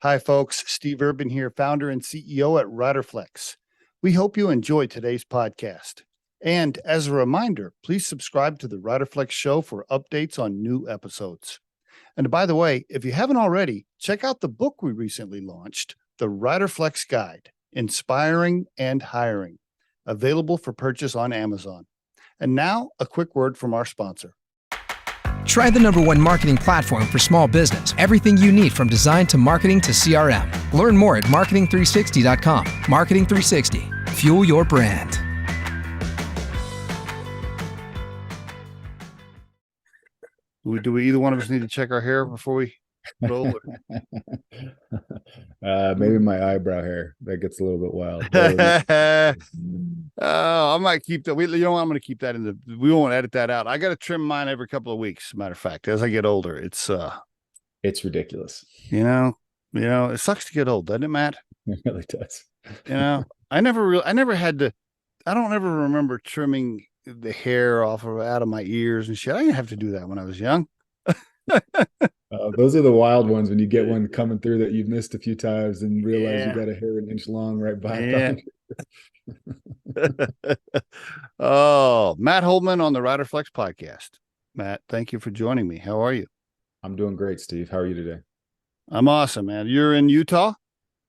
Hi, folks. Steve Urban here, founder and CEO at Riderflex. We hope you enjoy today's podcast. And as a reminder, please subscribe to the Riderflex show for updates on new episodes. And by the way, if you haven't already, check out the book we recently launched, The Riderflex Guide, Inspiring and Hiring, available for purchase on Amazon. And now, a quick word from our sponsor. Try the #1 marketing platform for small business. Everything you need from design to marketing to CRM. Learn more at marketing360.com. Marketing 360. Fuel your brand. Do we either one of us need to check our hair before we roll? Maybe my eyebrow hair that gets a little bit wild. I might keep that. I'm going to keep that we won't edit that out. I got to trim mine every couple of weeks. Matter of fact, as I get older, it's ridiculous. It sucks to get old, doesn't it, Matt? It really does. I don't ever remember trimming the hair out of my ears and shit. I didn't have to do that when I was young. Those are the wild ones when you get one coming through that you've missed a few times and realize you got a hair an inch long right behind. Oh, Matt Holman on the Riderflex podcast. Matt, thank you for joining me. How are you? I'm doing great, Steve. How are you today? I'm awesome, man. You're in Utah?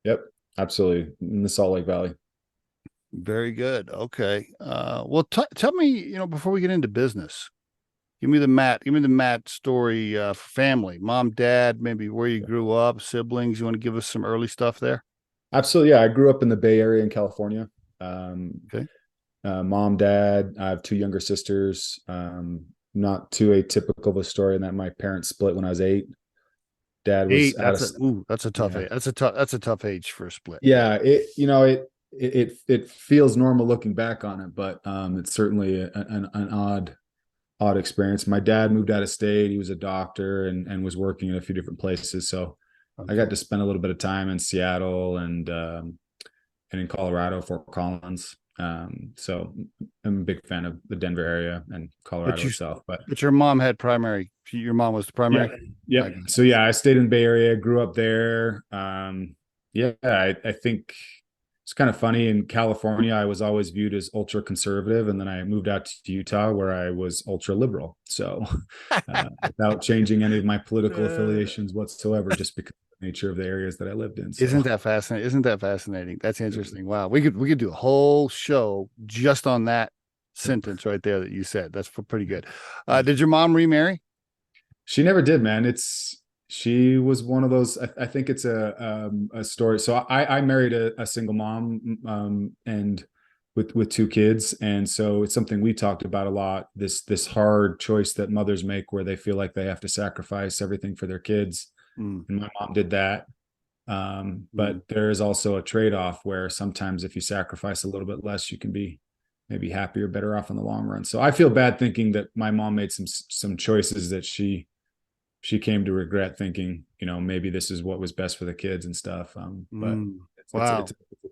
Yep, absolutely. In the Salt Lake Valley. Very good. Okay. Well, tell me, before we get into business, give me the Matt story, for family, mom, dad, maybe where you grew up, siblings. You want to give us some early stuff there? Absolutely. Yeah. I grew up in the Bay Area in California. Okay. Mom, dad, I have two younger sisters. Not too atypical of a story in that my parents split when I was 8. Dad was that's a tough age. That's a tough age for a split. Yeah. It feels normal looking back on it, but it's certainly an odd experience. My dad moved out of state. He was a doctor and was working in a few different places. So I got to spend a little bit of time in Seattle and in Colorado, Fort Collins. So I'm a big fan of the Denver area and Colorado itself. But your mom your mom was the primary? Yeah. So yeah, I stayed in the Bay Area, grew up there. I think it's kind of funny. In California, I was always viewed as ultra conservative, and then I moved out to Utah where I was ultra liberal. So without changing any of my political affiliations whatsoever, just because of the nature of the areas that I lived in. So. Isn't that fascinating? That's interesting. Wow. We could do a whole show just on that sentence right there that you said. That's pretty good. Did your mom remarry? She never did, man. She was one of those. I think it's a story. So I married a single mom, and with 2 kids, and so it's something we talked about a lot. This hard choice that mothers make, where they feel like they have to sacrifice everything for their kids, and my mom did that. But there is also a trade-off where sometimes if you sacrifice a little bit less, you can be maybe happier, better off in the long run. So I feel bad thinking that my mom made some choices that she came to regret, thinking, maybe this is what was best for the kids and stuff. But it's a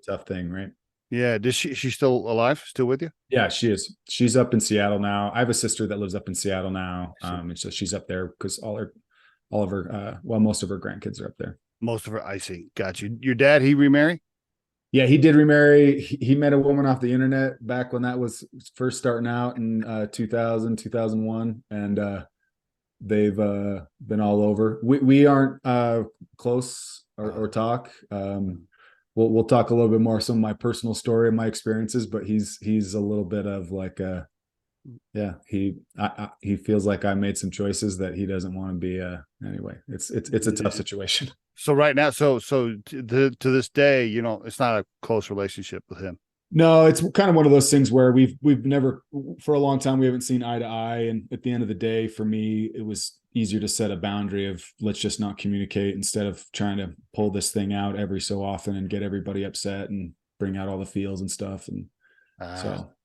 tough thing, right? Yeah. Does she's still alive? Still with you? Yeah, she is. She's up in Seattle now. I have a sister that lives up in Seattle now. And so she's up there because most of her grandkids are up there. Most of her, I see. Got you. Your dad, he remarried? Yeah, he did remarry. He met a woman off the internet back when that was first starting out in 2000, 2001. And, they've been all over. We aren't close or talk. We'll talk a little bit more some of my personal story and my experiences, but he's a little bit of like he feels like I made some choices that he doesn't want to be. Anyway, it's a tough situation. So right now, so to this day, it's not a close relationship with him. No, it's kind of one of those things where we've never, for a long time, we haven't seen eye to eye. And at the end of the day, for me, it was easier to set a boundary of let's just not communicate instead of trying to pull this thing out every so often and get everybody upset and bring out all the feels and stuff. And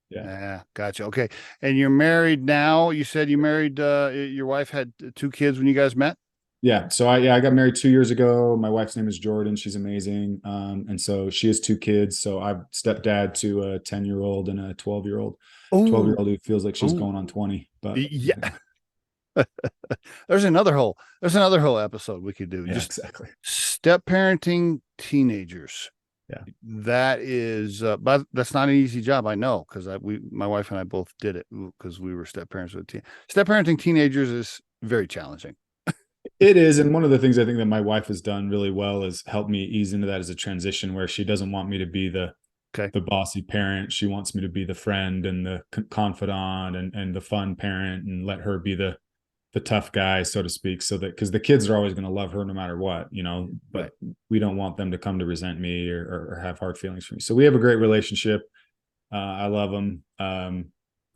yeah, gotcha. Okay. And you're married now. You said you married, your wife had 2 kids when you guys met? Yeah. So I got married 2 years ago. My wife's name is Jordan. She's amazing. And so she has 2 kids. So I'm stepdad to a 10-year-old and a 12-year-old. 12-year-old who feels like she's going on 20. But yeah. There's another whole episode we could do. Yeah, exactly. step parenting teenagers. Yeah. That is, but that's not an easy job. I know, because my wife and I both did it because we were step parents with step parenting teenagers is very challenging. It is. And one of the things I think that my wife has done really well is help me ease into that as a transition, where she doesn't want me to be the bossy parent. She wants me to be the friend and the confidant and the fun parent, and let her be the tough guy, so to speak, so that, because the kids are always going to love her no matter what, but we don't want them to come to resent me or have hard feelings for me. So we have a great relationship. I love them.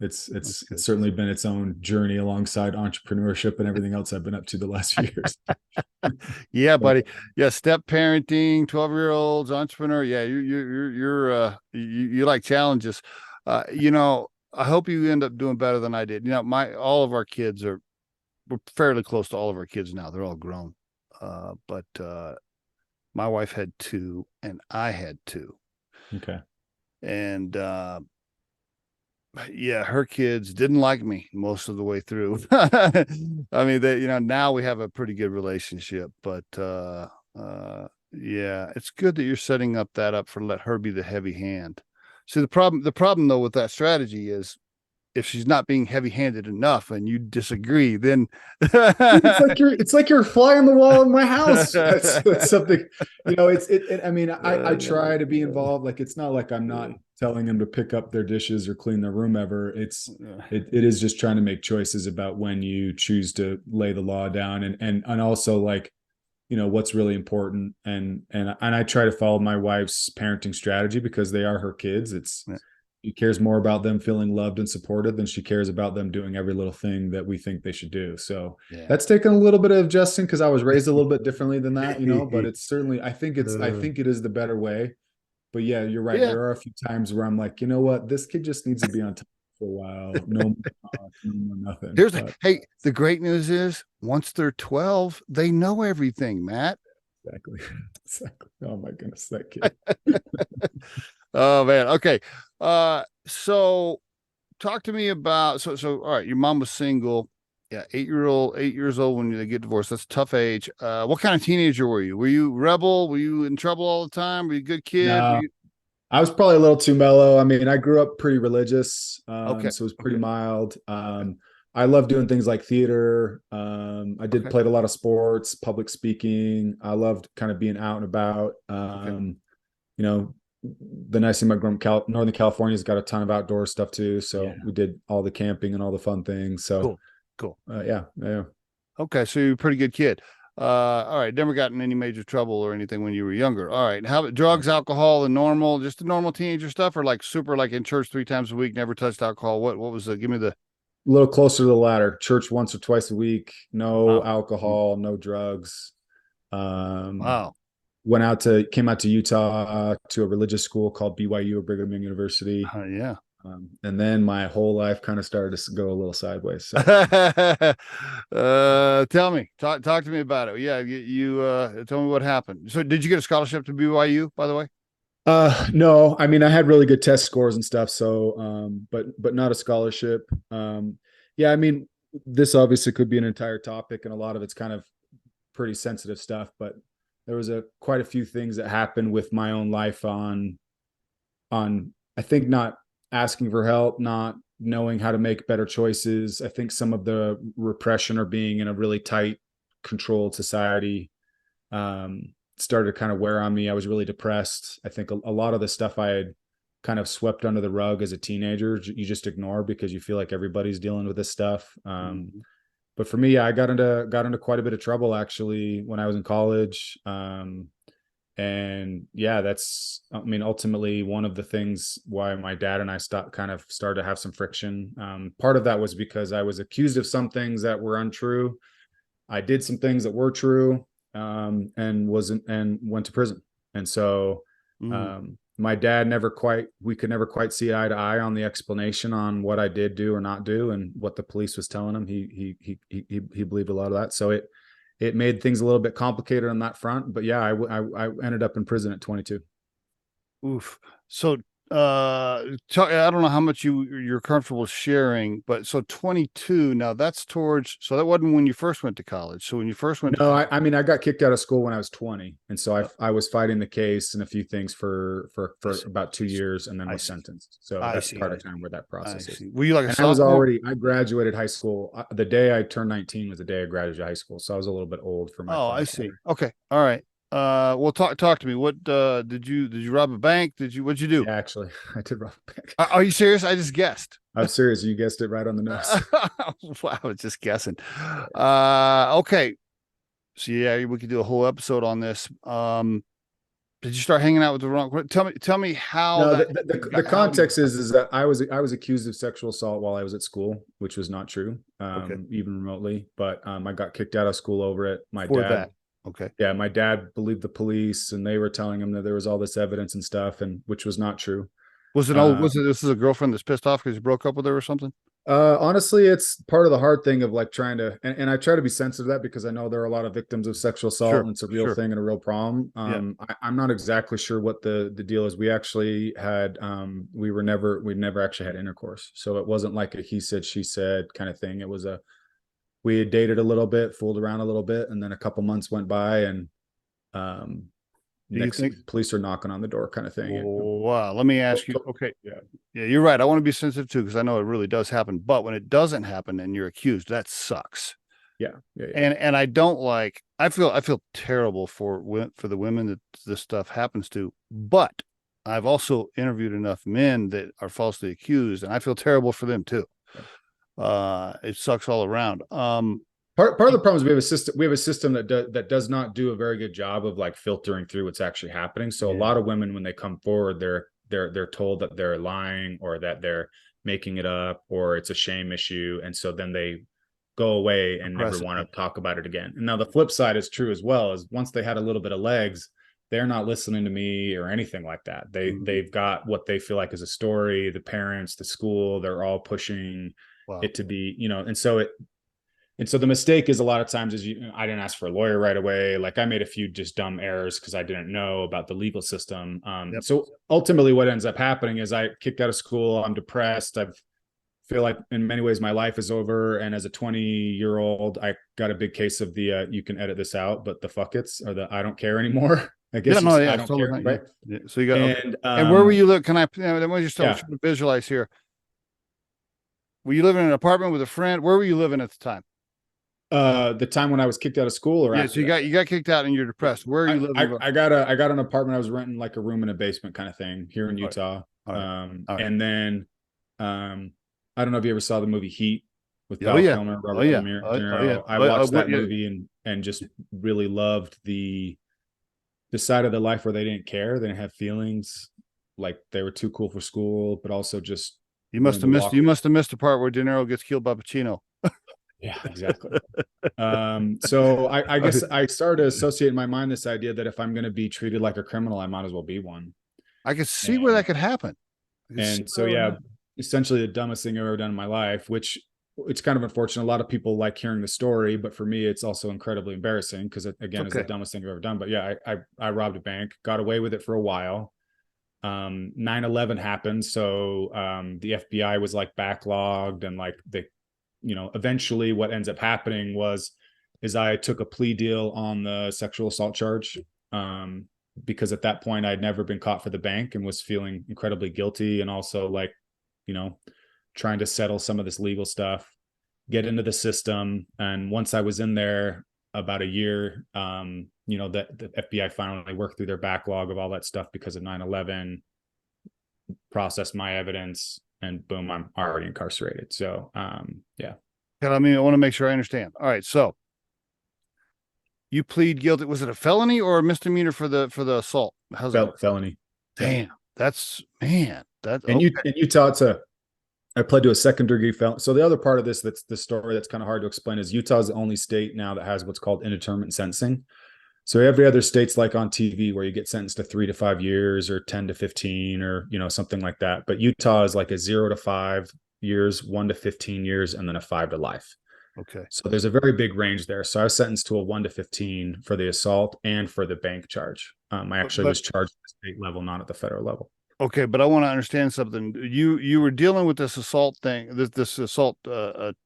It's certainly been its own journey alongside entrepreneurship and everything else I've been up to the last few years. Yeah, buddy. Yeah. Step parenting, 12-year-olds, entrepreneur. Yeah. You like challenges. I hope you end up doing better than I did. All of our kids we're fairly close to all of our kids now. They're all grown. But my wife had 2 and I had 2. Okay. And yeah, her kids didn't like me most of the way through. I mean, now we have a pretty good relationship, but yeah, it's good that you're setting up for let her be the heavy hand. See, the problem though with that strategy is, if she's not being heavy-handed enough and you disagree, then it's like you're a fly on the wall in my house. That's something, I mean, I try to be involved. Like, it's not like I'm not telling them to pick up their dishes or clean their room ever. It is just trying to make choices about when you choose to lay the law down, and also, like, what's really important. And I try to follow my wife's parenting strategy, because they are her kids. She cares more about them feeling loved and supported than she cares about them doing every little thing that we think they should do. So that's taken a little bit of adjusting, because I was raised a little bit differently than that, but it's certainly, I think it is the better way. But yeah, you're right. Yeah. There are a few times where I'm like, you know what, this kid just needs to be on top for a while. No, nothing. Hey, the great news is, once they're 12, they know everything, Matt. Exactly. Oh my goodness, that kid. Oh man. Okay. So talk to me about, so all right, your mom was single. Yeah, 8 years old when they get divorced. That's a tough age. What kind of teenager were you? Were you rebel? Were you in trouble all the time? Were you a good kid? No, I was probably a little too mellow. I mean, I grew up pretty religious, so it was pretty mild. I love doing things like theater. I played a lot of sports, public speaking. I loved kind of being out and about. The nice thing about Northern California's got a ton of outdoor stuff too. So we did all the camping and all the fun things. So cool. Yeah. Okay. So you're a pretty good kid. All right. Never gotten any major trouble or anything when you were younger. All right. How about drugs, alcohol, just the normal teenager stuff, or like super, like in church 3 times a week, never touched alcohol? What was give me the. A little closer to the latter. Church once or twice a week, no alcohol, no drugs. Wow. Came out to Utah to a religious school called BYU, or Brigham Young University. Yeah. And then my whole life kind of started to go a little sideways. So. Tell me, talk to me about it. Yeah. You tell me what happened. So did you get a scholarship to BYU, by the way? No, I mean, I had really good test scores and stuff. So, but not a scholarship. Yeah, I mean, this obviously could be an entire topic, and a lot of it's kind of pretty sensitive stuff, but there was quite a few things that happened with my own life on, I think, not asking for help, not knowing how to make better choices. I think some of the repression or being in a really tight, controlled society, started to kind of wear on me. I was really depressed. I think a lot of the stuff I had kind of swept under the rug as a teenager, you just ignore because you feel like everybody's dealing with this stuff. But for me, I got into quite a bit of trouble actually when I was in college. And yeah, that's, I mean, ultimately one of the things why my dad and I started to have some friction. Part of that was because I was accused of some things that were untrue. I did some things that were true. And went to prison. And so, my dad we could never quite see eye to eye on the explanation on what I did do or not do, and what the police was telling him. He believed a lot of that. So it made things a little bit complicated on that front, but yeah, I ended up in prison at 22. Oof. So I don't know how much you're comfortable sharing, but so 22, now that's towards, so that wasn't when you first went to college. So when you first went to No, college, I mean, I got kicked out of school when I was 20. And so I was fighting the case and a few things I for see, about 2 years and then I was see, sentenced. So I that's see, part I of time see, where that I process is. see. Were you like a And I was sophomore? I graduated high school. The day I turned 19 was the day I graduated high school. So I was a little bit old for my Oh, I firefighter. see. Okay. All right. Well, talk to me. What did you rob a bank? What'd you do? Yeah, actually, I did rob a bank. Are you serious? I just guessed. I'm serious. You guessed it right on the nose. Wow, I was just guessing. Okay. So yeah, we could do a whole episode on this. Did you start hanging out with the wrong? Tell me how No, that the context is that I was accused of sexual assault while I was at school, which was not true, okay even remotely. But I got kicked out of school over it. for that. Okay. Yeah, my dad believed the police, and they were telling him that there was all this evidence and stuff, and which was not true. Was it this is a girlfriend that's pissed off because you broke up with her or something? Honestly, it's part of the hard thing of like trying to, and I try to be sensitive to that because I know there are a lot of victims of sexual assault Sure, and it's a real sure. thing and a real problem. Yeah. I'm not exactly sure what the deal is. We actually had, we never actually had intercourse. So it wasn't like a he said, she said kind of thing. It was we had dated a little bit, fooled around a little bit, and then a couple months went by and, um, Do you next think? police are knocking on the door kind of thing. Wow. Let me ask you. Okay. Yeah. Yeah, you're right. I want to be sensitive too because I know it really does happen. But when it doesn't happen and you're accused, that sucks. Yeah. And I don't like. I feel terrible for the women that this stuff happens to. But I've also interviewed enough men that are falsely accused, and I feel terrible for them too. It sucks all around. Part of the problem is we have a system that does not do a very good job of like filtering through what's actually happening. So a Yeah. lot of women, when they come forward, they're told that they're lying or that they're making it up or it's a shame issue, and so then they go away and never want to talk about it again. And now the flip side is true as well. Is once they had a little bit of legs, they're not listening to me or anything like that. They've got what they feel like is a story. The parents, the school, they're all pushing Wow. it to be, and so the mistake is a lot of times is I didn't ask for a lawyer right away. Like I made a few just dumb errors because I didn't know about the legal system. Yep. So ultimately what ends up happening is I kicked out of school. I'm depressed. I feel like in many ways my life is over. And as a 20-year-old, I got a big case of the, you can edit this out, but the fuck it's, or the, I don't care anymore. I guess I don't care. Right. Yeah. So you got, and, and where were you live? Can I, let me just yeah. visualize here. Were you living in an apartment with a friend? Where were you living at the time? The time when I was kicked out of school, or yeah, so you got kicked out and you're depressed. Where are you living? I got an apartment. I was renting like a room in a basement kind of thing here in Utah. All right. And then I don't know if you ever saw the movie Heat with Val Kilmer, Robert De Niro. I watched that movie and just really loved the side of the life where they didn't care, they didn't have feelings, like they were too cool for school, but also just you must have missed the part where De Niro gets killed by Pacino. Yeah, exactly. So I guess I started to associate in my mind this idea that if I'm going to be treated like a criminal, I might as well be one. I could see where that could happen. And so, yeah, essentially the dumbest thing I've ever done in my life, which it's kind of unfortunate. A lot of people like hearing the story, but for me, it's also incredibly embarrassing because again, it's the dumbest thing I've ever done. But yeah, I robbed a bank, got away with it for a while. 9/11 happened. So the FBI was like backlogged and like eventually what ends up happening is I took a plea deal on the sexual assault charge. Because at that point I'd never been caught for the bank and was feeling incredibly guilty and also like, trying to settle some of this legal stuff, get into the system. And once I was in there about a year, that the FBI finally worked through their backlog of all that stuff because of 9/11, processed my evidence, and boom, I'm already incarcerated. So, yeah. And I want to make sure I understand. All right. So you plead guilty. Was it a felony or a misdemeanor for the assault? How's that? Felony. Damn. That's in Utah, I pled to a second degree felony. So the other part of this, that's the story that's kind of hard to explain, is Utah is the only state now that has what's called indeterminate sentencing. So every other state's like on TV where you get sentenced to 3 to 5 years or 10 to 15 or, something like that. But Utah is like a 0 to 5 years, 1 to 15 years, and then a 5 to life. Okay. So there's a very big range there. So I was sentenced to a 1 to 15 for the assault and for the bank charge. I actually was charged at the state level, not at the federal level. Okay, but I want to understand something. You were dealing with this assault thing, this assault thing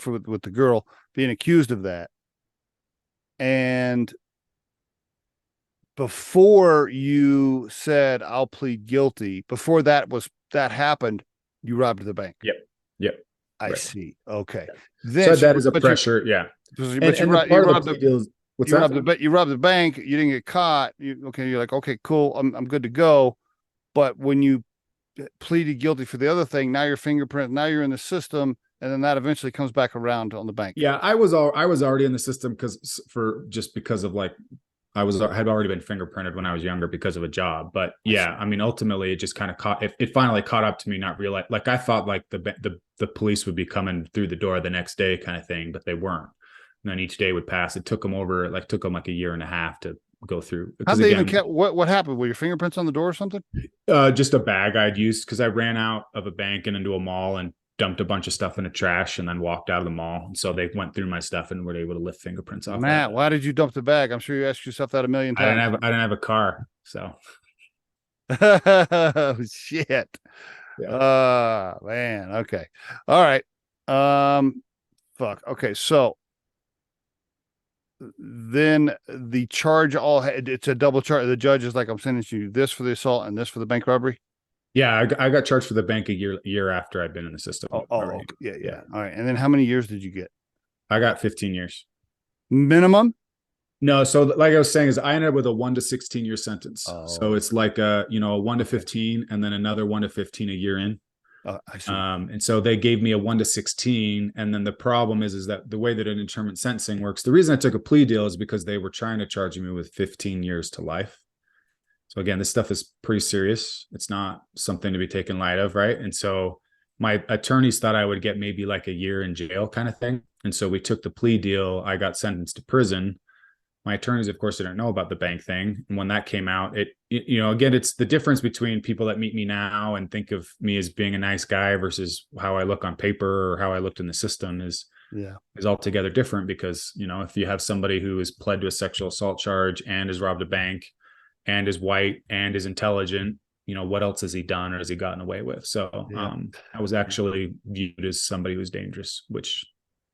with the girl being accused of that, and before you said I'll plead guilty, before that happened, you robbed the bank. Yep. Yep. I Right. see. Okay, Yeah. then So that is a pressure. Yeah. but And the part of the plea deal is, what's that? you robbed the bank. You didn't get caught. You're like, okay, cool. I'm good to go. But when you pleaded guilty for the other thing, now your fingerprint, now you're in the system, and then that eventually comes back around on the bank. Yeah, I was already in the system because of like had already been fingerprinted when I was younger because of a job. But yeah, I mean, ultimately it just kind of it finally caught up to me, not realize, like I thought like the police would be coming through the door the next day kind of thing, but they weren't. And then each day would pass. It took them like a year and a half to go through. How they even kept what happened? Were your fingerprints on the door or something? Just a bag I'd used because I ran out of a bank and into a mall and dumped a bunch of stuff in a trash and then walked out of the mall. And so they went through my stuff and were able to lift fingerprints off. Matt, why did you dump the bag? I'm sure you asked yourself that a million times. I didn't have a car, so. Oh, shit. Yeah. Man. Okay. All right. Fuck. Okay. So then the charge it's a double charge. The judge is like, I'm sending you this for the assault and this for the bank robbery. Yeah, I got charged for the bank a year after I'd been in the system. Okay. Yeah. All right. And then how many years did you get? I got 15 years. Minimum? No, so like I was saying, is I ended up with a 1 to 16 year sentence. Oh. So it's like a 1 to 15 and then another 1 to 15 a year in. I see. And so they gave me a 1 to 16. And then the problem is that the way that an indeterminate sentencing works, the reason I took a plea deal is because they were trying to charge me with 15 years to life. So again, this stuff is pretty serious. It's not something to be taken light of, right? And so my attorneys thought I would get maybe like a year in jail kind of thing. And so we took the plea deal. I got sentenced to prison. My attorneys, of course, didn't know about the bank thing. And when that came out, again, it's the difference between people that meet me now and think of me as being a nice guy versus how I look on paper or how I looked in the system is altogether different. Because, if you have somebody who is pled to a sexual assault charge and has robbed a bank and is white and is intelligent, what else has he done or has he gotten away with? So I was actually viewed as somebody who's dangerous, which.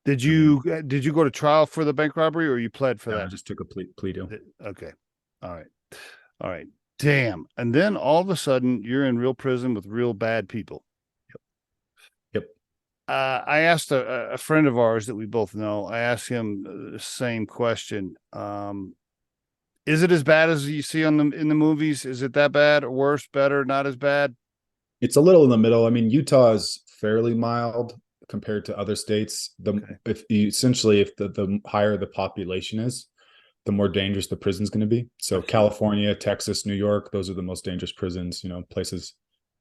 Did you go to trial for the bank robbery or you pled for that? I just took a plea deal. Okay. All right. Damn. And then all of a sudden you're in real prison with real bad people. Yep. I asked a friend of ours that we both know, I asked him the same question. Is it as bad as you see in the movies? Is it that bad or worse, better, not as bad? It's a little in the middle. I mean, Utah is fairly mild compared to other states. If the higher the population is, the more dangerous the prison's going to be. So California, Texas, New York, those are the most dangerous prisons, places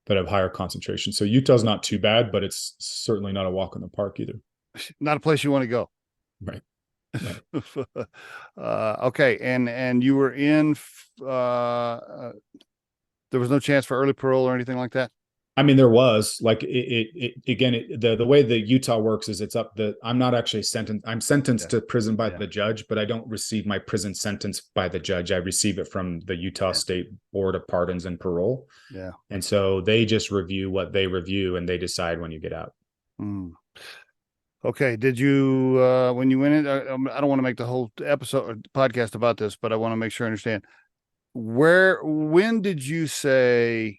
that have higher concentration. So Utah's not too bad, but it's certainly not a walk in the park either. Not a place you want to go. Right. Okay. And you were in, there was no chance for early parole or anything like that? I mean, there was like the way that Utah works is I'm not actually sentenced. I'm sentenced to prison by the judge, but I don't receive my prison sentence by the judge. I receive it from the Utah State Board of Pardons and Parole. Yeah. And so they just review what they review and they decide when you get out. Okay. Did you, when you went in, I don't want to make the whole episode or podcast about this, but I want to make sure I understand when did you say,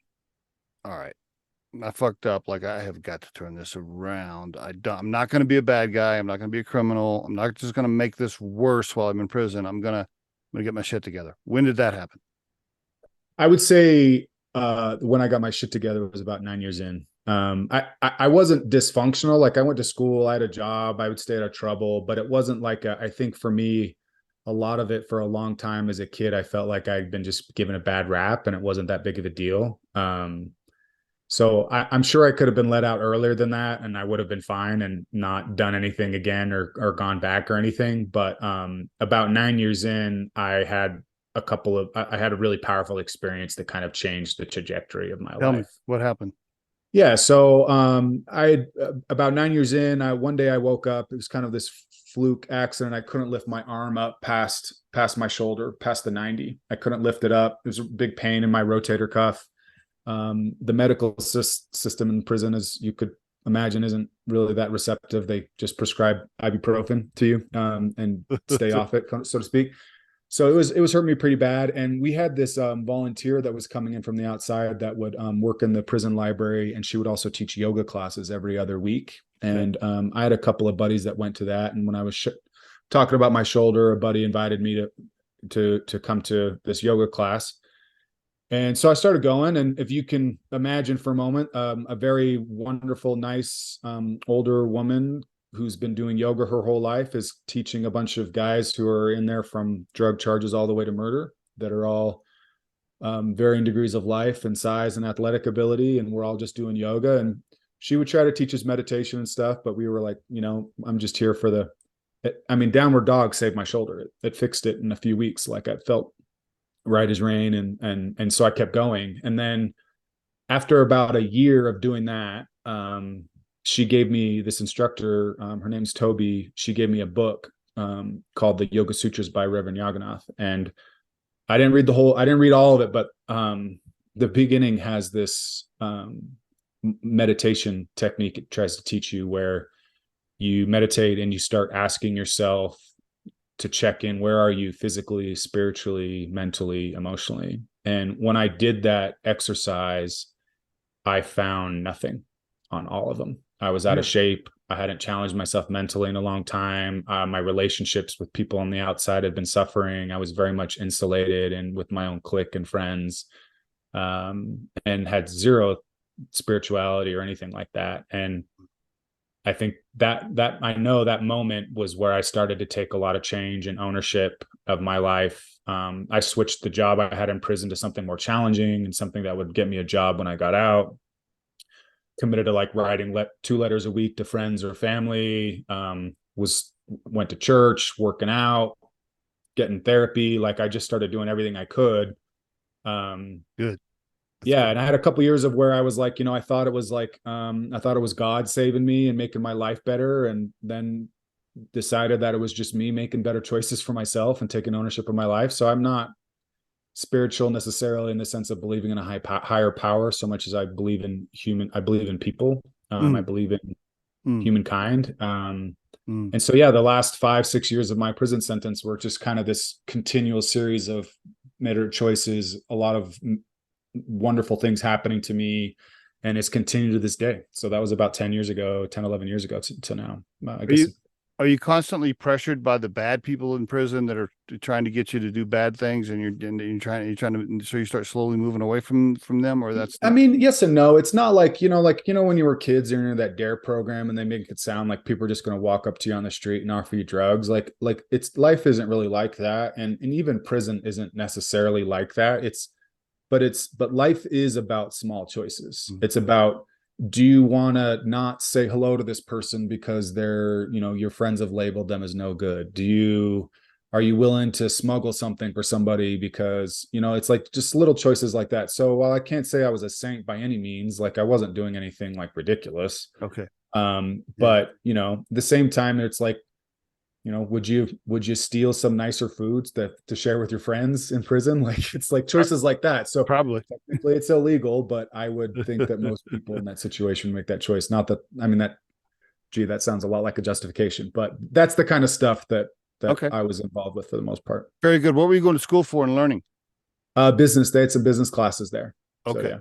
all right, I fucked up. Like, I have got to turn this around. I'm not going to be a bad guy. I'm not going to be a criminal. I'm not just going to make this worse while I'm in prison. I'm going to get my shit together. When did that happen? I would say, when I got my shit together, it was about 9 years in. I wasn't dysfunctional. Like, I went to school, I had a job, I would stay out of trouble, but it wasn't like, I think for me, a lot of it for a long time as a kid, I felt like I'd been just given a bad rap and it wasn't that big of a deal. So I'm sure I could have been let out earlier than that and I would have been fine and not done anything again or gone back or anything. But about 9 years in, I had a really powerful experience that kind of changed the trajectory of my life. Tell me, what happened? Yeah. So about 9 years in, one day I woke up, it was kind of this fluke accident. I couldn't lift my arm up past past my shoulder, past the 90. I couldn't lift it up. There's a big pain in my rotator cuff. The medical system in prison, as you could imagine, isn't really that receptive. They just prescribe ibuprofen to you and stay off it, so to speak. So it was hurting me pretty bad. And we had this volunteer that was coming in from the outside that would work in the prison library, and she would also teach yoga classes every other week. And I had a couple of buddies that went to that. And when I was talking about my shoulder, a buddy invited me to come to this yoga class. And so I started going, and if you can imagine for a moment, a very wonderful, nice, older woman who's been doing yoga her whole life is teaching a bunch of guys who are in there from drug charges all the way to murder, that are all varying degrees of life and size and athletic ability. And we're all just doing yoga. And she would try to teach us meditation and stuff, but we were like, I'm just here for downward dog saved my shoulder. It fixed it in a few weeks. Like I felt right as rain. And so I kept going. And then after about a year of doing that, she gave me, this instructor, her name's Toby. She gave me a book called The Yoga Sutras by Reverend Yaganath. And I didn't read all of it, but the beginning has this meditation technique it tries to teach you, where you meditate and you start asking yourself to check in. Where are you physically, spiritually, mentally, emotionally? And when I did that exercise, I found nothing on all of them. I was out of shape. I hadn't challenged myself mentally in a long time. My relationships with people on the outside had been suffering. I was very much insulated and with my own clique and friends, and had zero spirituality or anything like that. And I think that I know that moment was where I started to take a lot of change and ownership of my life. I switched the job I had in prison to something more challenging and something that would get me a job when I got out. Committed to like writing 2 letters a week to friends or family. Went to church, working out, getting therapy. Like I just started doing everything I could. Good. Yeah. And I had a couple of years of where I was like, I thought it was God saving me and making my life better. And then decided that it was just me making better choices for myself and taking ownership of my life. So I'm not spiritual necessarily in the sense of believing in a higher power so much as I believe in people. I believe in humankind. And so, the last 5-6 years of my prison sentence were just kind of this continual series of better choices, a lot of wonderful things happening to me, and it's continued to this day. So that was about 11 years ago to now. I guess. Are you constantly pressured by the bad people in prison that are trying to get you to do bad things, and you're trying to, so you start slowly moving away from them, or that's? Yes and no. It's not like, when you were kids, you're in that DARE program and they make it sound like people are just going to walk up to you on the street and offer you drugs. Like life isn't really like that. And even prison isn't necessarily like that. But life is about small choices. It's about, do you want to not say hello to this person because they're, your friends have labeled them as no good? Are you willing to smuggle something for somebody because, it's like just little choices like that. So while I can't say I was a saint by any means, like I wasn't doing anything like ridiculous. Okay. But the same time, it's like, would you steal some nicer foods to share with your friends in prison? Like, it's like choices like that. So probably technically it's illegal, but I would think that most people in that situation make that choice. Not that, that sounds a lot like a justification, but that's the kind of stuff that okay. I was involved with for the most part. Very good. What were you going to school for and learning? Business. They had some business classes there. Okay. So, yeah.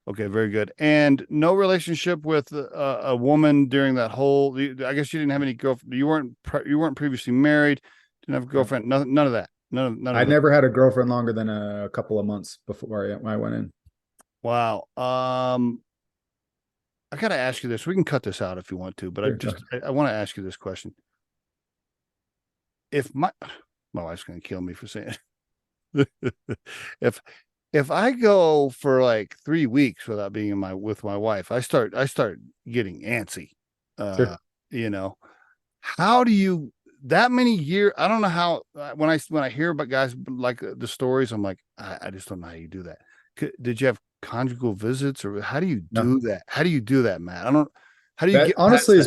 Okay, very good. And no relationship with a woman during that whole. I guess you didn't have any girlfriend. You weren't previously married. Didn't have a girlfriend. None of that. None of I that. never had a girlfriend longer than a couple of months before I went in. Wow. I got to ask you this. We can cut this out if you want to, but I want to ask you this question. If my wife's going to kill me for saying it. If I go for like 3 weeks without being with my wife, I start getting antsy. Sure. How do you, that many years? I don't know how, when I hear about guys like the stories, I'm like, I just don't know how you do that. Did you have conjugal visits, or how do you do that? How do you do that, Matt? How do you get honestly,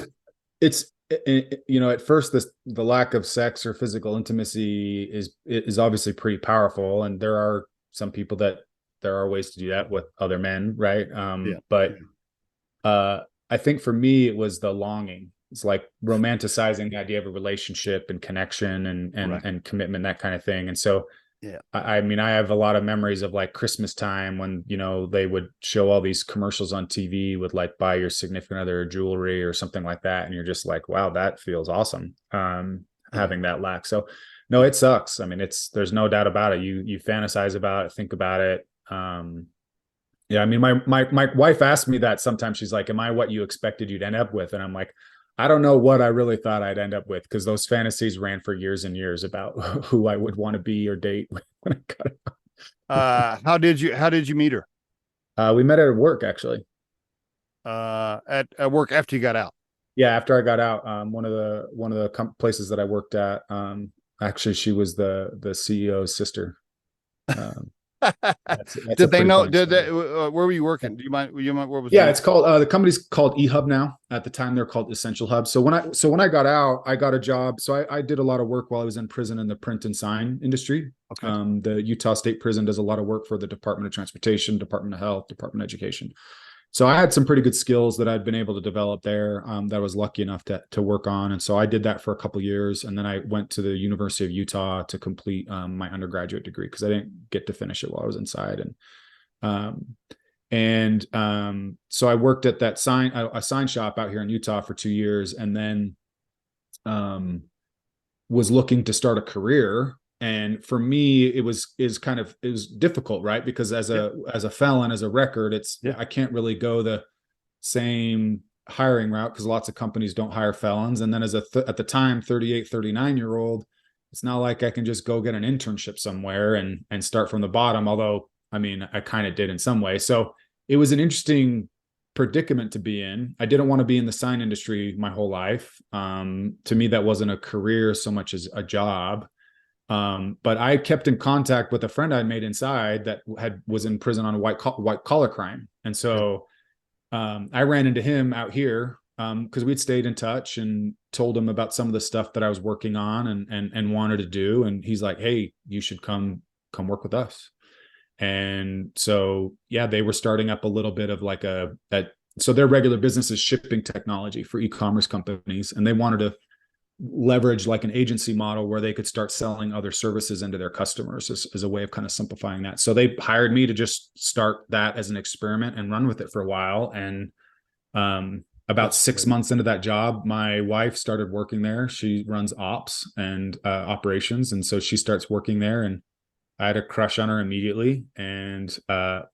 at first the lack of sex or physical intimacy is obviously pretty powerful. And there are some people that there are ways to do that with other men. Right. But I think for me, it was the longing. It's like romanticizing the idea of a relationship and connection and commitment, that kind of thing. And so, I mean, I have a lot of memories of like Christmas time when, they would show all these commercials on TV with like, buy your significant other jewelry or something like that. And you're just like, wow, that feels awesome. Having that lack. So no, it sucks. I mean, there's no doubt about it. You fantasize about it, think about it. I mean, my wife asked me that sometimes. She's like, am I what you expected you'd end up with? And I'm like, I don't know what I really thought I'd end up with, because those fantasies ran for years and years about who I would want to be or date when I got out. How did you meet her? We met at work, actually. At work after you got out. Yeah, after I got out, one of the places that I worked at, actually, she was the CEO's sister. That's did they know? Where were you working? Do you mind? Where was? Yeah, it's called the company's called eHub now. At the time, they're called Essential Hub. So when I got out, I got a job. So I did a lot of work while I was in prison in the print and sign industry. Okay. The Utah State Prison does a lot of work for the Department of Transportation, Department of Health, Department of Education. So I had some pretty good skills that I'd been able to develop there, that I was lucky enough to work on. And so I did that for a couple of years. And then I went to the University of Utah to complete my undergraduate degree, because I didn't get to finish it while I was inside. So I worked at that a sign shop out here in Utah for 2 years, and then was looking to start a career. And for me, it was difficult, right? Because as a felon, as a record, I can't really go the same hiring route, because lots of companies don't hire felons. And then as at the time, 38, 39-year-old, it's not like I can just go get an internship somewhere and start from the bottom. Although, I mean, I kind of did in some way. So it was an interesting predicament to be in. I didn't want to be in the sign industry my whole life. To me, that wasn't a career so much as a job. But I kept in contact with a friend I made inside that was in prison on a white collar crime. And so I ran into him out here because we'd stayed in touch, and told him about some of the stuff that I was working on and wanted to do. And he's like, hey, you should come work with us. And so, yeah, they were starting up a little bit of like so their regular business is shipping technology for e-commerce companies. And they wanted to leverage like an agency model where they could start selling other services into their customers as a way of kind of simplifying that. So they hired me to just start that as an experiment and run with it for a while. And about 6 months into that job, my wife started working there. She runs ops and operations. And so she starts working there, and I had a crush on her immediately, and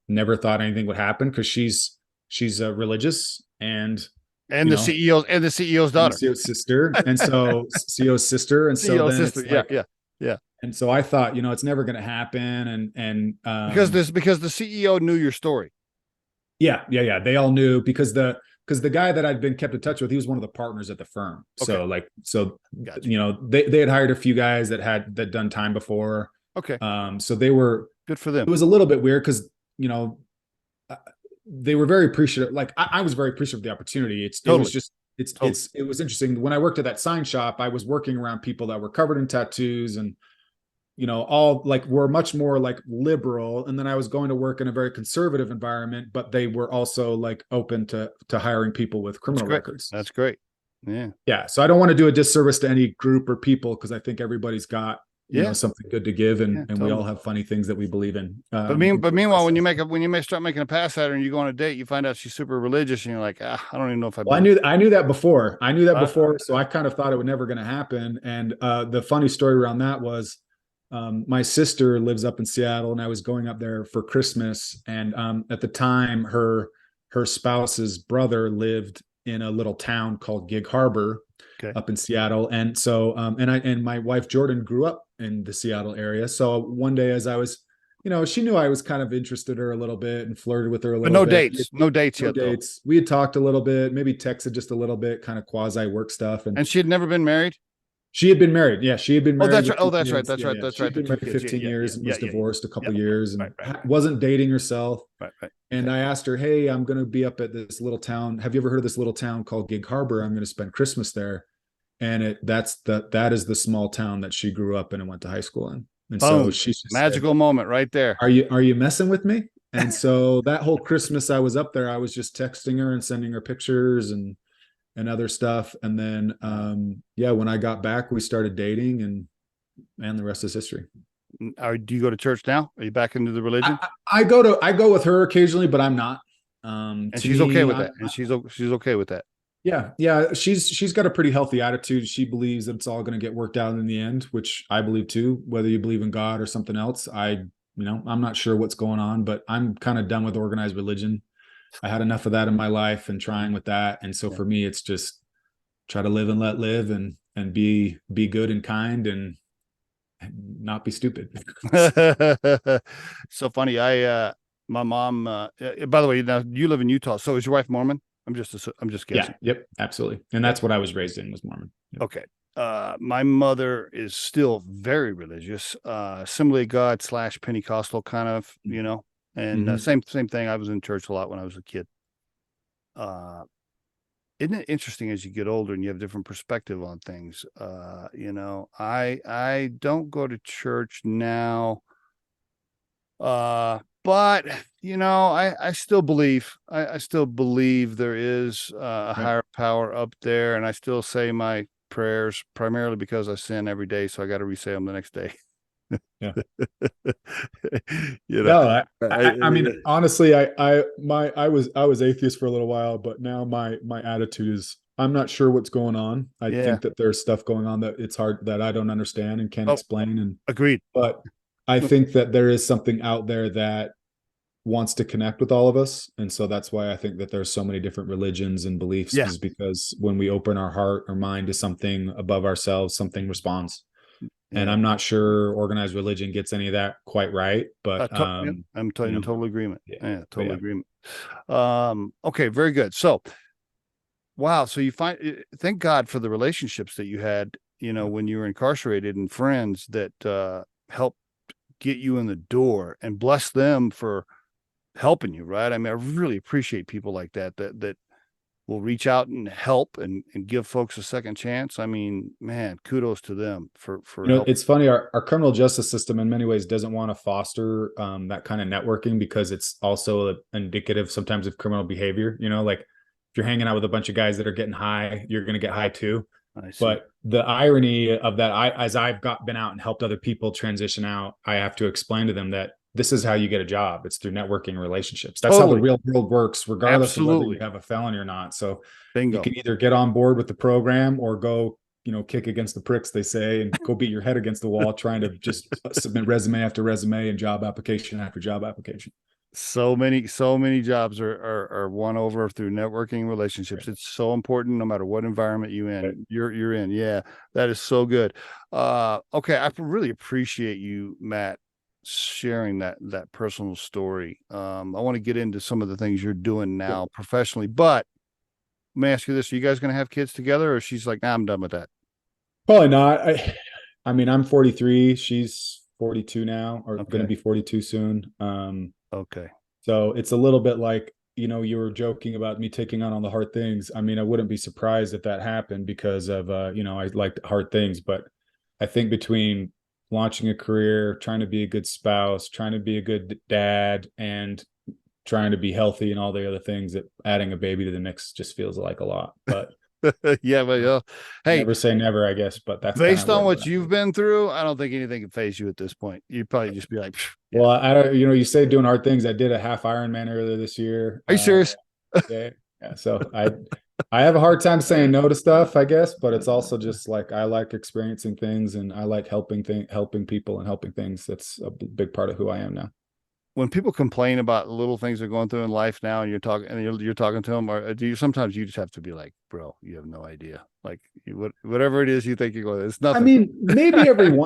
never thought anything would happen, because she's religious and the CEO's daughter, CEO's sister, and so CEO's sister, and so then sister. It's yeah. And so I thought, it's never going to happen, and because the CEO knew your story. Yeah. They all knew, because the guy that I'd been kept in touch with, he was one of the partners at the firm. Okay. Gotcha. They had hired a few guys that done time before. Okay. So they were good for them. It was a little bit weird, because they were very appreciative. Like I was very appreciative of the opportunity. It was interesting. When I worked at that sign shop, I was working around people that were covered in tattoos, and all like were much more like liberal. And then I was going to work in a very conservative environment, but they were also like open to hiring people with criminal records. That's great. Yeah. Yeah. So I don't want to do a disservice to any group or people, because I think everybody's got something good to give, and we all have funny things that we believe in. But meanwhile, when you start making a pass at her and you go on a date, you find out she's super religious, and you're like, I don't even know if I knew that before. So I kind of thought it was never going to happen. And the funny story around that was, my sister lives up in Seattle, and I was going up there for Christmas. And at the time, her spouse's brother lived in a little town called Gig Harbor, up in Seattle. And so, and my wife Jordan grew up in the Seattle area. So one day, as I was, she knew I was kind of interested in her a little bit and flirted with her a little bit. No dates yet. We had talked a little bit, maybe texted just a little bit, kind of quasi work stuff. And she had never been married. She had been married. Yeah, she had been married. That's right. That's right. That's right. Been married for 15 years and was divorced a couple years, and wasn't dating herself. Right. And I asked her, hey, I'm going to be up at this little town. Have you ever heard of this little town called Gig Harbor? I'm going to spend Christmas there. and that is the small town that she grew up in and went to high school in. And so Boom. she just said, Magical moment right there. are you messing with me? And so that whole Christmas I was up there, I was just texting her and sending her pictures and other stuff. And then when I got back, we started dating, and the rest is history. Do you go to church now? Are you back into the religion? I go with her occasionally, but I'm not. And she's okay with that. And she's okay with that. Yeah. She's got a pretty healthy attitude. She believes that it's all going to get worked out in the end, which I believe too. Whether you believe in God or something else, I'm not sure what's going on, but I'm kind of done with organized religion. I had enough of that in my life and trying with that. And so for me, it's just try to live and let live and be good and kind and not be stupid. So funny. My mom, by the way, now you live in Utah. So is your wife Mormon? I'm just guessing. Yeah. Yep. Absolutely. And that's what I was raised in, was Mormon. Yep. Okay. My mother is still very religious, Assembly of God / Pentecostal kind of, and same thing. I was in church a lot when I was a kid. Isn't it interesting as you get older and you have different perspective on things? I don't go to church now, but I still believe I still believe there is a higher power up there, and I still say my prayers primarily because I sin every day, so I got to re-say them the next day. Yeah. No, I mean, honestly, I was atheist for a little while, but now my attitude is I'm not sure what's going on. I think that there's stuff going on that it's hard, that I don't understand and can't explain. And agreed. But I think that there is something out there that wants to connect with all of us. And so that's why I think that there's so many different religions and beliefs, is because when we open our heart or mind to something above ourselves, something responds. And I'm not sure organized religion gets any of that quite right, but I'm in total agreement. Yeah, total agreement. Okay, very good. So, wow. So thank God for the relationships that you had, when you were incarcerated, and friends that helped get you in the door, and bless them for helping you. Right. I mean, I really appreciate people like that will reach out and help and give folks a second chance. I mean, man, kudos to them for it's funny. Our criminal justice system in many ways doesn't want to foster that kind of networking, because it's also indicative sometimes of criminal behavior. Like if you're hanging out with a bunch of guys that are getting high, you're going to get high too. But the irony of that, as I've been out and helped other people transition out, I have to explain to them that this is how you get a job. It's through networking relationships. That's how the real world works, regardless of whether you have a felony or not. So you can either get on board with the program or go, kick against the pricks, they say, and go beat your head against the wall trying to just submit resume after resume and job application after job application. So many jobs are won over through networking relationships. It's so important, no matter what environment you're in. Yeah, that is so good. Okay, I really appreciate you, Matt, sharing that personal story. I want to get into some of the things you're doing now professionally, but let me ask you this: are you guys going to have kids together, or she's like, nah, I'm done with that? Probably not. I mean, I'm 43. She's 42 now, or going to be 42 soon. Okay. So it's a little bit like, you were joking about me taking on all the hard things. I mean, I wouldn't be surprised if that happened because of, I like hard things, but I think between launching a career, trying to be a good spouse, trying to be a good dad, and trying to be healthy and all the other things, that adding a baby to the mix just feels like a lot. But yeah, but hey, never say never, I guess. But that's based on what you've been through, I don't think anything can phase you at this point. You'd probably just be like, yeah. Well, I don't, you say doing hard things. I did a half Ironman earlier this year. Are you serious? Yeah. So I have a hard time saying no to stuff, I guess, but it's also just like, I like experiencing things, and I like helping people and helping things. That's a big part of who I am now. When people complain about the little things they're going through in life now, and you're talking to them, or do you sometimes you just have to be like, bro, you have no idea, like whatever it is you think you're going, it's nothing. I mean, maybe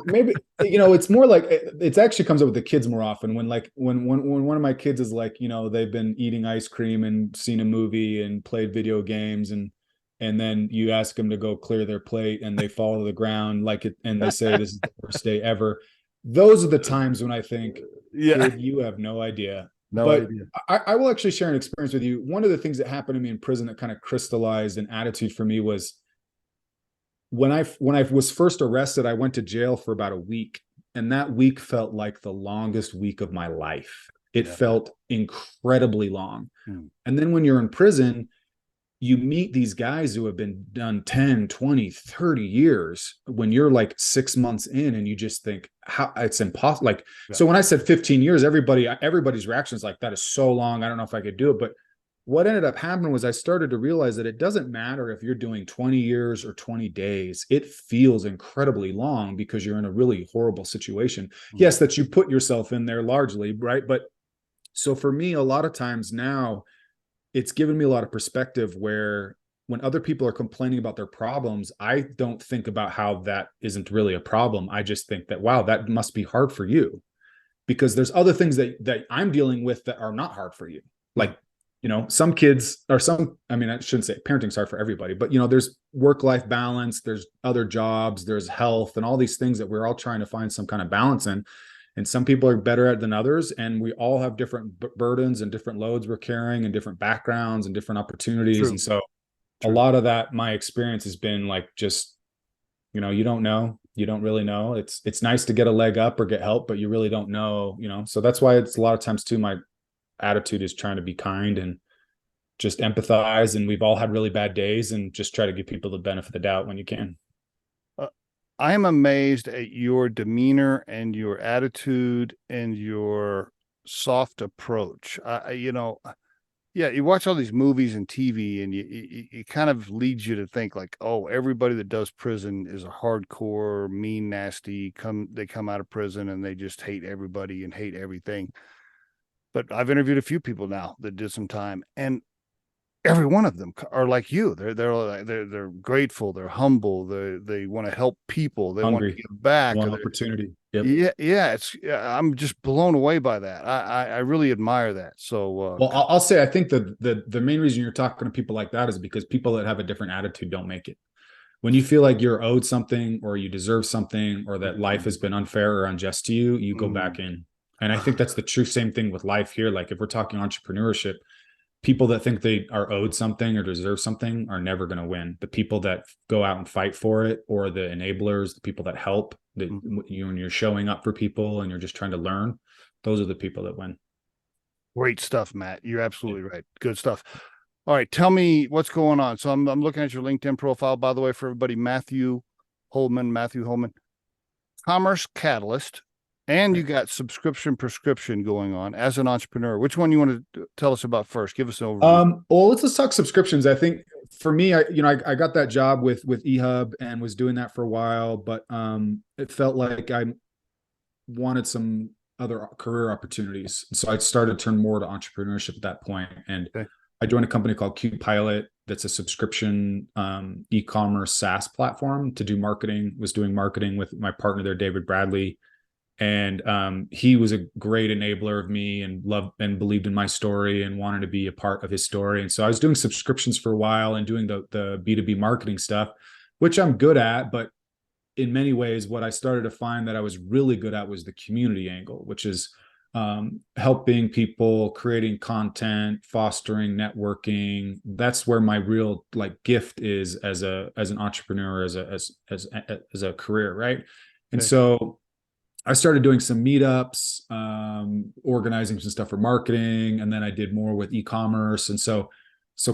maybe it's more like, it's actually comes up with the kids more often, when one of my kids is like, they've been eating ice cream and seen a movie and played video games, and then you ask them to go clear their plate and they fall to the ground and they say this is the worst day ever. Those are the times when I think, kid, you have no idea. But I will actually share an experience with you. One of the things that happened to me in prison that kind of crystallized an attitude for me was, when I was first arrested, I went to jail for about a week, and that week felt like the longest week of my life. It Yeah. felt incredibly long. Hmm. And then when you're in prison, you meet these guys who have been done 10, 20, 30 years when you're like 6 months in, and you just think how it's impossible. Like, Yeah. so when I said 15 years, everybody's reaction is like, that is so long. I don't know if I could do it. But what ended up happening was I started to realize that it doesn't matter if you're doing 20 years or 20 days. It feels incredibly long because you're in a really horrible situation. Yes, that you put yourself in there largely, right? But so for me, a lot of times now, it's given me a lot of perspective where when other people are complaining about their problems, I don't think about how that isn't really a problem. I just think that, wow, that must be hard for you, because there's other things that I'm dealing with that are not hard for you. Like, some kids or I mean, I shouldn't say parenting's hard for everybody, but there's work-life balance, there's other jobs, there's health, and all these things that we're all trying to find some kind of balance in. And some people are better at it than others. And we all have different burdens and different loads we're carrying and different backgrounds and different opportunities. True. And so True. a lot of that, my experience has been like, just, you don't know, you don't really know. It's nice to get a leg up or get help, but you really don't know, so that's why it's a lot of times too, my attitude is trying to be kind and just empathize. And we've all had really bad days, and just try to give people the benefit of the doubt when you can. I am amazed at your demeanor and your attitude and your soft approach. Yeah, you watch all these movies and TV, and it kind of leads you to think like, oh, everybody that does prison is a hardcore, mean, nasty. They come out of prison and they just hate everybody and hate everything. But I've interviewed a few people now that did some time, and every one of them are like you. They're grateful. They're humble. They want to help people. They want to Hungry, give back. one opportunity. Yep. Yeah. I'm just blown away by that. I really admire that. So, Well, I'll say, I think the main reason you're talking to people like that is because people that have a different attitude don't make it. When you feel like you're owed something, or you deserve something, or that life has been unfair or unjust to you, you go back in. And I think that's the true same thing with life here. Like, if we're talking entrepreneurship, people that think they are owed something or deserve something are never going to win. The people that go out and fight for it, or the enablers, the people that help, that when you're showing up for people and you're just trying to learn, those are the people that win. Great stuff, Matt. You're absolutely right. Good stuff. All right, tell me what's going on. So I'm looking at your LinkedIn profile, by the way, for everybody. Matthew Holman, Commerce Catalyst, and you got subscription prescription going on as an entrepreneur. Which one you want to tell us about first? Give us an overview. Well, let's talk subscriptions. I think for me, I got that job with eHub and was doing that for a while, but it felt like I wanted some other career opportunities. So I started to turn more to entrepreneurship at that point. And I joined a company called QPilot that's a subscription e-commerce SaaS platform to do marketing. Was doing marketing with my partner there, David Bradley. And he was a great enabler of me, and loved and believed in my story and wanted to be a part of his story. And so I was doing subscriptions for a while and doing the B2B marketing stuff, which I'm good at. But in many ways, what I started to find that I was really good at was the community angle, which is helping people, creating content, fostering networking. That's where my real gift is as an entrepreneur, as a career, right? And so I started doing some meetups, organizing some stuff for marketing, and then I did more with e-commerce. And so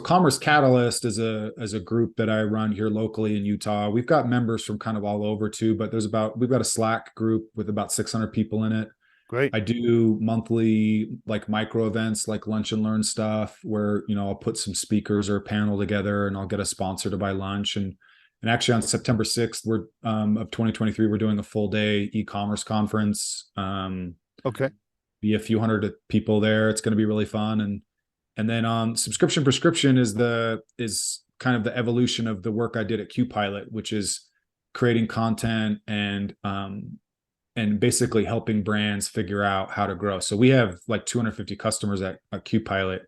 Commerce Catalyst is a group that I run here locally in Utah. We've got members from kind of all over too, but we've got a Slack group with about 600 people in it. Great. I do monthly micro events, like lunch and learn stuff, where I'll put some speakers or a panel together, and I'll get a sponsor to buy lunch. And actually on September 6th, of 2023, we're doing a full day e-commerce conference. Be a few hundred people there. It's going to be really fun. And then subscription prescription is kind of the evolution of the work I did at QPilot, which is creating content and basically helping brands figure out how to grow. So we have 250 customers at QPilot,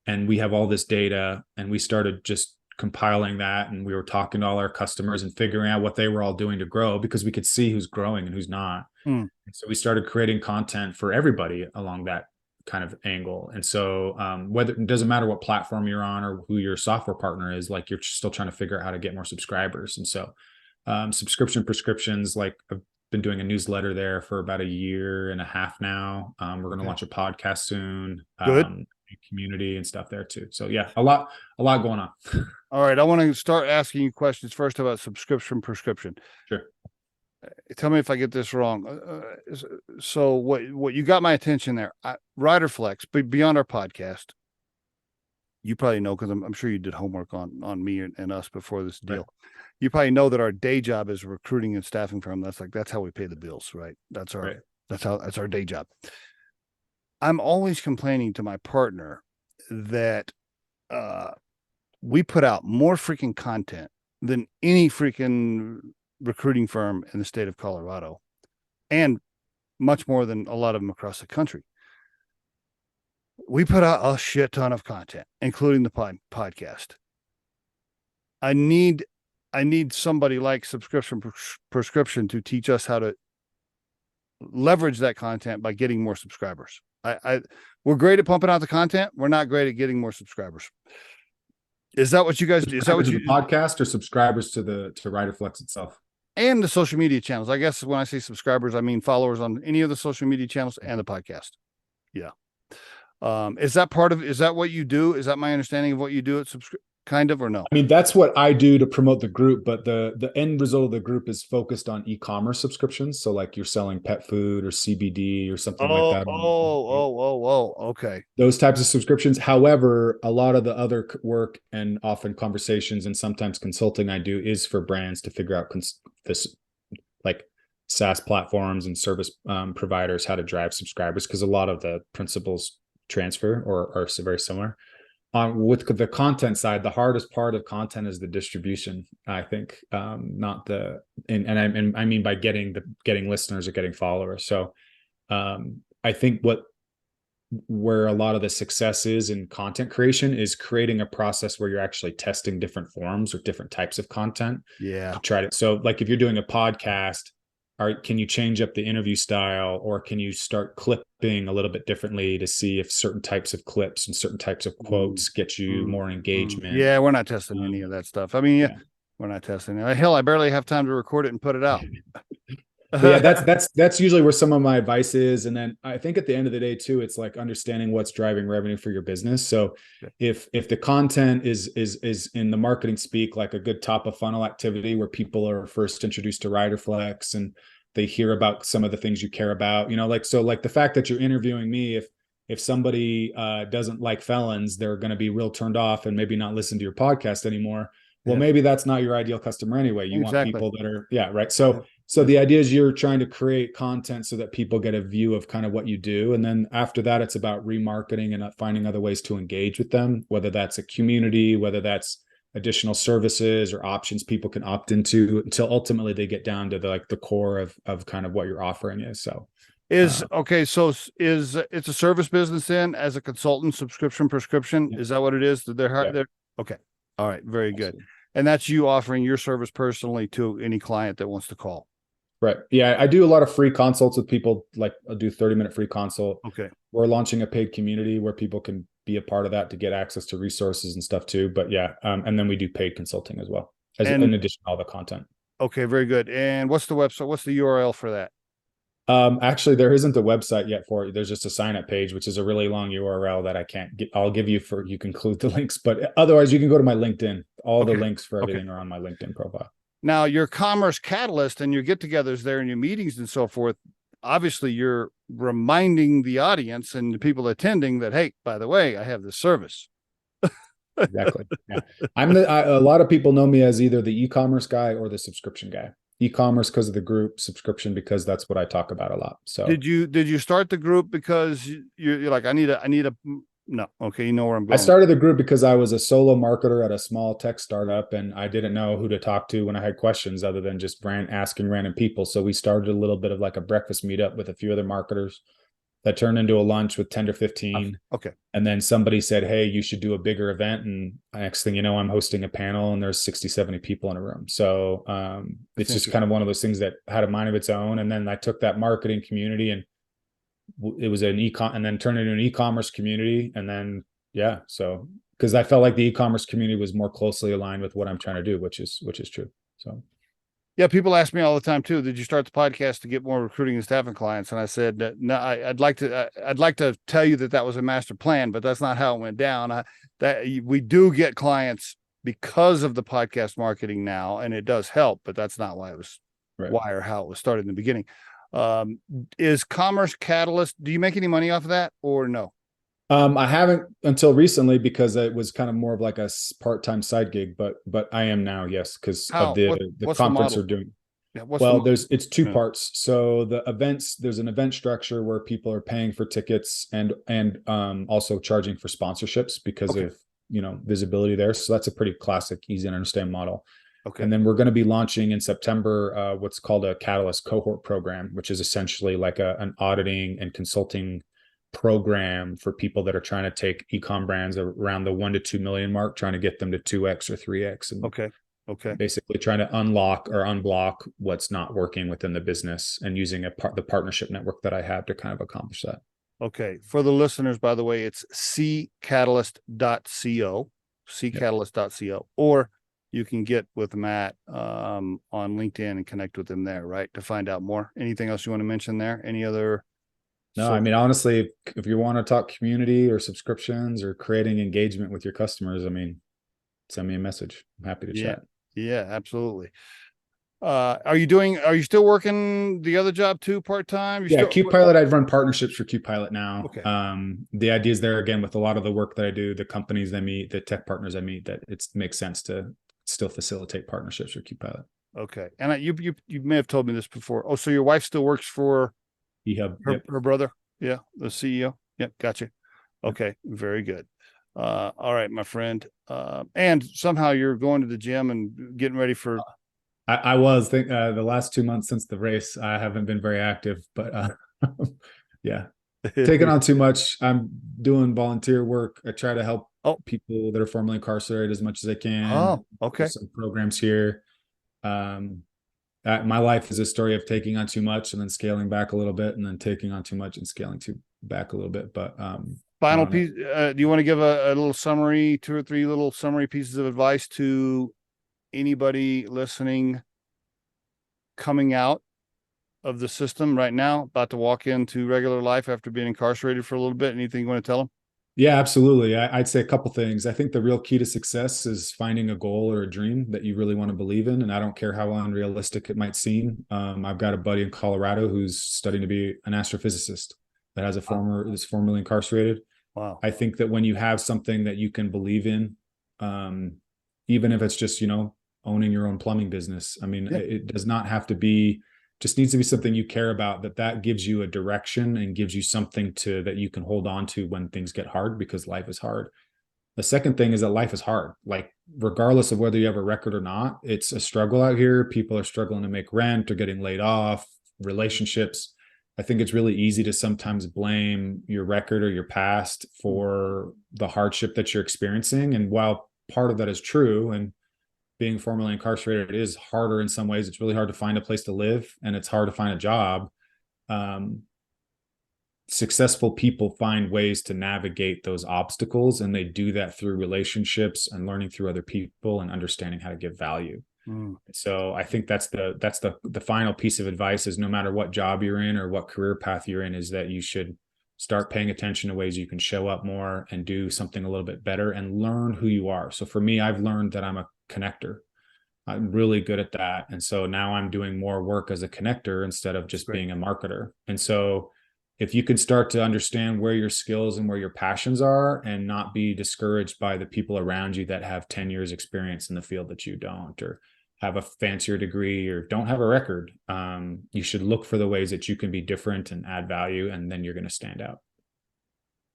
and we have all this data, and we started just compiling that, and we were talking to all our customers and figuring out what they were all doing to grow, because we could see who's growing and who's not. And so we started creating content for everybody along that kind of angle. And so whether it doesn't matter what platform you're on or who your software partner is, you're still trying to figure out how to get more subscribers. And so subscription prescriptions. Like I've been doing a newsletter there for about a year and a half now. We're going to launch a podcast soon. Good. Community and stuff there too. So yeah, a lot going on. All right. I want to start asking you questions first about subscription prescription. Sure. Tell me if I get this wrong. So what you got my attention there, Riderflex, but beyond our podcast, you probably know, because I'm sure you did homework on me and us before this deal. Right. You probably know that our day job is a recruiting and staffing firm. That's how we pay the bills, right? That's our day job. I'm always complaining to my partner that we put out more freaking content than any freaking recruiting firm in the state of Colorado, and much more than a lot of them across the country. We put out a shit ton of content, including the podcast. I need somebody like Subscription Prescription to teach us how to leverage that content by getting more subscribers. We're great at pumping out the content. We're not great at getting more subscribers. Is that what you guys do? Is that what you podcast, or subscribers to Riderflex itself? And the social media channels. I guess when I say subscribers, I mean followers on any of the social media channels and the podcast. Yeah. Is that what you do? Is that my understanding of what you do at kind of, or no? I mean, that's what I do to promote the group, but the end result of the group is focused on e-commerce subscriptions. So like you're selling pet food or CBD or something like that. Okay. Those types of subscriptions. However, a lot of the other work and often conversations and sometimes consulting I do is for brands to figure out this, like SaaS platforms and service providers, how to drive subscribers, because a lot of the principles transfer or are very similar. With the content side, the hardest part of content is the distribution, I think, not the, and I mean by getting listeners or getting followers. So I think where a lot of the success is in content creation is creating a process where you're actually testing different forms or different types of content. Yeah. To try to, so like if you're doing a podcast, can you change up the interview style, or can you start clipping a little bit differently to see if certain types of clips and certain types of quotes get you more engagement? Yeah, we're not testing any of that stuff. I mean, we're not testing it. Hell, I barely have time to record it and put it out. Yeah, that's usually where some of my advice is. And then I think at the end of the day too, it's like understanding what's driving revenue for your business. So if the content is in the marketing speak, like a good top of funnel activity where people are first introduced to Riderflex and they hear about some of the things you care about, like the fact that you're interviewing me, if somebody doesn't like felons, they're going to be real turned off and maybe not listen to your podcast anymore. Well, maybe that's not your ideal customer anyway. You want people that are, right. So the idea is you're trying to create content so that people get a view of kind of what you do. And then after that, it's about remarketing and finding other ways to engage with them, whether that's a community, whether that's additional services or options people can opt into, until ultimately they get down to the core of kind of what your offering is. So it's a service business then, as a consultant, subscription prescription. Yeah. Is that what it is? Okay. All right. Very good. Absolutely. And that's you offering your service personally to any client that wants to call. Right. Yeah. I do a lot of free consults with people. Like I'll do 30-minute free consult. Okay. We're launching a paid community where people can be a part of that to get access to resources and stuff too. But yeah. And then we do paid consulting as well, in addition to all the content. Okay. Very good. And what's the website? What's the URL for that? Actually, there isn't a website yet for it. There's just a sign up page, which is a really long URL that I can't get. I'll give you you can include the links, but otherwise you can go to my LinkedIn. All the links for everything are on my LinkedIn profile. Now, your Commerce Catalyst and your get-togethers there and your meetings and so forth, obviously you're reminding the audience and the people attending that, hey, by the way, I have this service. Exactly. Yeah. A lot of people know me as either the e-commerce guy or the subscription guy. E-commerce because of the group, subscription because that's what I talk about a lot. So did you start the group because you're like, I need a no. Okay. You know where I'm going. I started the group because I was a solo marketer at a small tech startup and I didn't know who to talk to when I had questions other than just asking random people. So we started a little bit of like a breakfast meetup with a few other marketers that turned into a lunch with 10 to 15. Okay. And then somebody said, hey, you should do a bigger event. And next thing you know, I'm hosting a panel and there's 60, 70 people in a room. So it's just kind of one of those things that had a mind of its own. And then I took that marketing community and it was and then turned into an e-commerce community. And then, so because I felt like the e-commerce community was more closely aligned with what I'm trying to do, which is true. So. Yeah, people ask me all the time too. Did you start the podcast to get more recruiting and staffing clients? And I said, no. I'd like to tell you that was a master plan, but that's not how it went down. We do get clients because of the podcast marketing now, and it does help, but that's not why it was why or how it was started in the beginning. Is Commerce Catalyst? Do you make any money off of that or no? I haven't until recently because it was kind of more of like a part-time side gig, but I am now, yes, because of the conference we're doing. Yeah, it's two parts. So there's an event structure where people are paying for tickets and also charging for sponsorships because of visibility there. So that's a pretty classic, easy to understand model. Okay. And then we're going to be launching in September what's called a Catalyst cohort program, which is essentially like an auditing and consulting program for people that are trying to take e-com brands around the 1 to 2 million mark, trying to get them to 2x or 3x. And okay. Basically trying to unlock or unblock what's not working within the business and using the partnership network that I have to kind of accomplish that. Okay. For the listeners, by the way, it's ccatalyst.co, or you can get with Matt on LinkedIn and connect with him there, right? To find out more. Anything else you want to mention there? Any other? No, I mean, honestly, if you want to talk community or subscriptions or creating engagement with your customers, I mean, send me a message. I'm happy to chat. Yeah, absolutely. Are you still working the other job too, part-time? QPilot, I've run partnerships for QPilot now. Okay. The idea is there again with a lot of the work that I do, the companies I meet, the tech partners I meet, that it makes sense to still facilitate partnerships for QPilot. Okay. And you may have told me this before. Oh, so your wife still works for eHub, her brother? Yeah, the CEO. Yep, gotcha. Okay, very good. All right, my friend. And somehow you're going to the gym and getting ready for. I was the last 2 months since the race, I haven't been very active, but yeah, taking on too much. I'm doing volunteer work. I try to help people that are formerly incarcerated as much as I can. Oh, okay. There's some programs here. My life is a story of taking on too much and then scaling back a little bit, and then taking on too much and scaling back a little bit. But final piece. Do you want to give a little summary, 2 or 3 little summary pieces of advice to anybody listening coming out of the system right now, about to walk into regular life after being incarcerated for a little bit? Anything you want to tell them? Yeah, absolutely. I'd say a couple things. I think the real key to success is finding a goal or a dream that you really want to believe in. And I don't care how unrealistic it might seem. I've got a buddy in Colorado who's studying to be an astrophysicist that has is formerly incarcerated. Wow. I think that when you have something that you can believe in, even if it's just, owning your own plumbing business. I mean, it does not have to be, just needs to be something you care about, that gives you a direction and gives you something that you can hold on to when things get hard, because life is hard. The second thing is that life is hard. Like, regardless of whether you have a record or not, it's a struggle out here. People are struggling to make rent or getting laid off, relationships. I think it's really easy to sometimes blame your record or your past for the hardship that you're experiencing. And while part of that is true, and being formerly incarcerated is harder in some ways, it's really hard to find a place to live and it's hard to find a job. Successful people find ways to navigate those obstacles, and they do that through relationships and learning through other people and understanding how to give value. So I think that's the final piece of advice, is no matter what job you're in or what career path you're in, is that you should start paying attention to ways you can show up more and do something a little bit better and learn who you are. So for me, I've learned that I'm a connector. I'm really good at that. And so now I'm doing more work as a connector instead of just being a marketer. And so if you can start to understand where your skills and where your passions are, and not be discouraged by the people around you that have 10 years experience in the field that you don't, or have a fancier degree or don't have a record, you should look for the ways that you can be different and add value, and then you're going to stand out.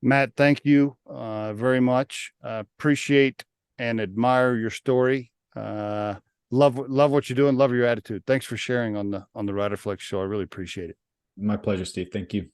Matt, thank you very much. Appreciate and admire your story. Love what you're doing. Love your attitude. Thanks for sharing on the Riderflex show. I really appreciate it. My pleasure, Steve. Thank you.